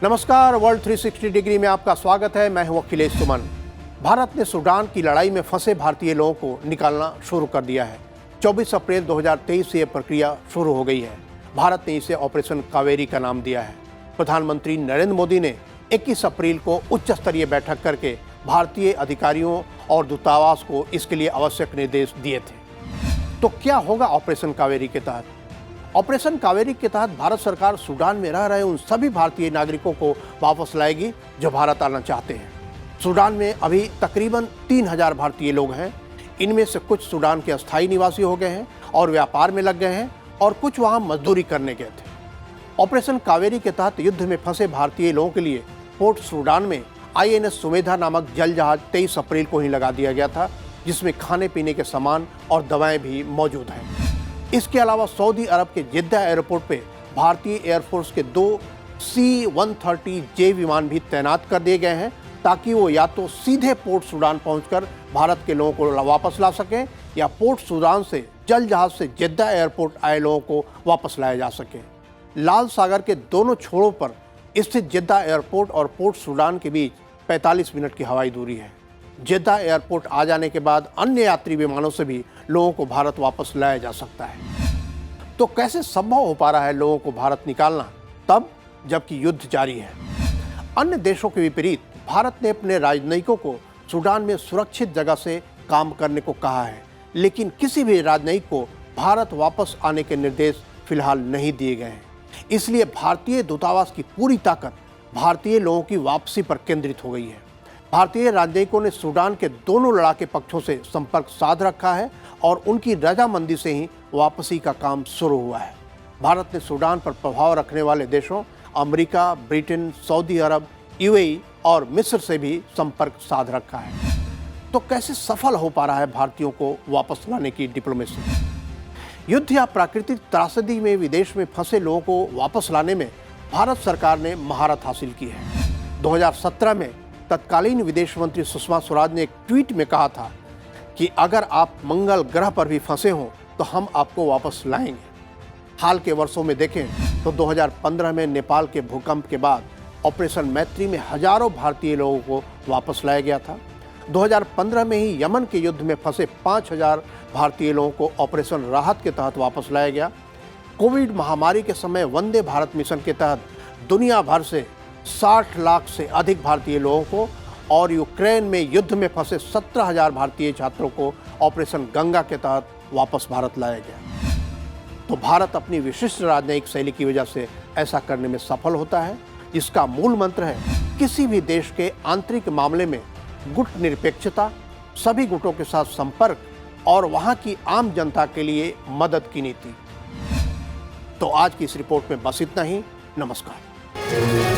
नमस्कार, world 360 degree में आपका स्वागत है। मैं हूं अखिलेश सुमन। भारत ने सूडान की लड़ाई में फंसे भारतीय लोगों को निकालना शुरू कर दिया है। 24 अप्रैल 2023 से यह प्रक्रिया शुरू हो गई है। भारत ने इसे ऑपरेशन कावेरी का नाम दिया है। प्रधानमंत्री नरेंद्र मोदी ने 21 अप्रैल को उच्च स्तरीय बैठक करके भारतीय अधिकारियों और दूतावास को इसके लिए आवश्यक निर्देश दिए थे। तो क्या होगा ऑपरेशन कावेरी के तहत? ऑपरेशन कावेरी के तहत भारत सरकार सूडान में रह रहे उन सभी भारतीय नागरिकों को वापस लाएगी जो भारत आना चाहते हैं। सूडान में अभी तकरीबन 3000 भारतीय लोग हैं। इनमें से कुछ सूडान के अस्थायी निवासी हो गए हैं और व्यापार में लग गए हैं और कुछ वहां मजदूरी करने गए थे। ऑपरेशन कावेरी के तहत युद्ध में फंसे भारतीय लोगों के लिए पोर्ट सूडान में INS सुमेधा नामक जल जहाज 23 अप्रैल को ही लगा दिया गया था, जिसमें खाने पीने के सामान और दवाएं भी मौजूद हैं। इसके अलावा सऊदी अरब के जिद्दा एयरपोर्ट पे भारतीय एयरफोर्स के 2 C-130J विमान भी तैनात कर दिए गए हैं, ताकि वो या तो सीधे पोर्ट सूडान पहुंचकर भारत के लोगों को वापस ला सकें या पोर्ट सूडान से जल जहाज से जिद्दा एयरपोर्ट आए लोगों को वापस लाया जा सके। लाल सागर के दोनों छोरों पर स्थित जिद्दा एयरपोर्ट और पोर्ट सूडान के बीच 45 मिनट की हवाई दूरी है। जिद्दा एयरपोर्ट आ जाने के बाद अन्य यात्री विमानों से भी लोगों को भारत वापस लाया जा सकता है। तो कैसे संभव हो पा रहा है लोगों को भारत निकालना, तब जबकि युद्ध जारी है? अन्य देशों के विपरीत भारत ने अपने राजनयिकों को सूडान में सुरक्षित जगह से काम करने को कहा है, लेकिन किसी भी राजनयिक को भारत वापस आने के निर्देश फिलहाल नहीं दिए गए हैं। इसलिए भारतीय दूतावास की पूरी ताकत भारतीय लोगों की वापसी पर केंद्रित हो गई है। भारतीय राजनयिकों ने सूडान के दोनों लड़ाके पक्षों से संपर्क साध रखा है और उनकी रजामंदी से ही वापसी का काम शुरू हुआ है। भारत ने सूडान पर प्रभाव रखने वाले देशों अमेरिका, ब्रिटेन, सऊदी अरब, UAE और मिस्र से भी संपर्क साध रखा है। तो कैसे सफल हो पा रहा है भारतीयों को वापस लाने की डिप्लोमेसी? युद्ध या प्राकृतिक त्रासदी में विदेश में फंसे लोगों को वापस लाने में भारत सरकार ने महारत हासिल की है। 2017 में तत्कालीन विदेश मंत्री सुषमा स्वराज ने एक ट्वीट में कहा था कि अगर आप मंगल ग्रह पर भी फंसे हों तो हम आपको वापस लाएंगे। हाल के वर्षों में देखें तो 2015 में नेपाल के भूकंप के बाद ऑपरेशन मैत्री में हजारों भारतीय लोगों को वापस लाया गया था। 2015 में ही यमन के युद्ध में फंसे 5000 भारतीय लोगों को ऑपरेशन राहत के तहत वापस लाया गया। कोविड महामारी के समय वंदे भारत मिशन के तहत दुनिया भर से 60 लाख से अधिक भारतीय लोगों को और यूक्रेन में युद्ध में फंसे 17,000 भारतीय छात्रों को ऑपरेशन गंगा के तहत वापस भारत लाया गया। तो भारत अपनी विशिष्ट राजनयिक शैली की वजह से ऐसा करने में सफल होता है, जिसका मूल मंत्र है किसी भी देश के आंतरिक मामले में गुट निरपेक्षता, सभी गुटों के साथ संपर्क और वहां की आम जनता के लिए मदद की नीति। तो आज की इस रिपोर्ट में बस इतना ही। नमस्कार।